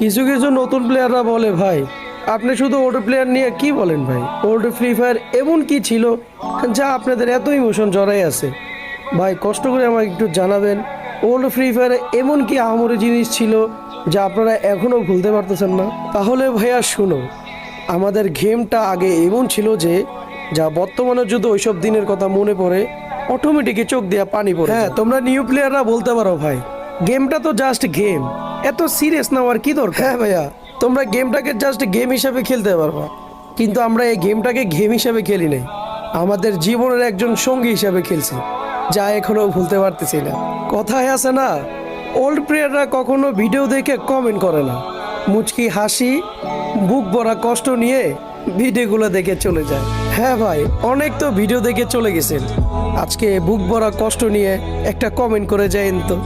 কিছু কিছু নতুন প্লেয়াররা বলে ভাই আপনি শুধু ওল্ড প্লেয়ার নিয়ে কি বলেন ভাই, ওল্ড ফ্রি ফায়ার এমন কি ছিল যা আপনাদের এত ইমোশন জড়াই আছে? ভাই কষ্ট করে আমাকে একটু জানাবেন, ওল্ড ফ্রি ফায়ারে এমন কি আহামরি জিনিস ছিল যা আপনারা এখনও ভুলতে পারতেছেন না? তাহলে ভাইয়া শুনো, আমাদের গেমটা আগে এমন ছিল যে যা বর্তমানে যদি ওইসব দিনের কথা মনে পড়ে অটোমেটিকই চোখ দিয়ে পানি পড়ে। হ্যাঁ, তোমরা নিউ প্লেয়াররা বলতে পারো ভাই গেমটা তো জাস্ট গেম, এত সিরিয়াস নেওয়ার কি দরকার? হ্যাঁ ভাইয়া, তোমরা গেমটাকে জাস্ট গেম হিসাবে খেলতে পারবা, কিন্তু আমরা এই গেমটাকে গেম হিসাবে খেলি নাই, আমাদের জীবনের একজন সঙ্গী হিসাবে খেলছি, যা এখনো ভুলতে পারতেছি না। কথায় আছে না, ওল্ড প্লেয়াররা কখনো ভিডিও দেখে কমেন্ট করে না, মুচকি হাসি বুক ভরা কষ্ট নিয়ে ভিডিওগুলো দেখে চলে যায়। হ্যাঁ ভাই, অনেক তো ভিডিও দেখে চলে গেছেন, আজকে বুক ভরা কষ্ট নিয়ে একটা কমেন্ট করে যায়েন তো।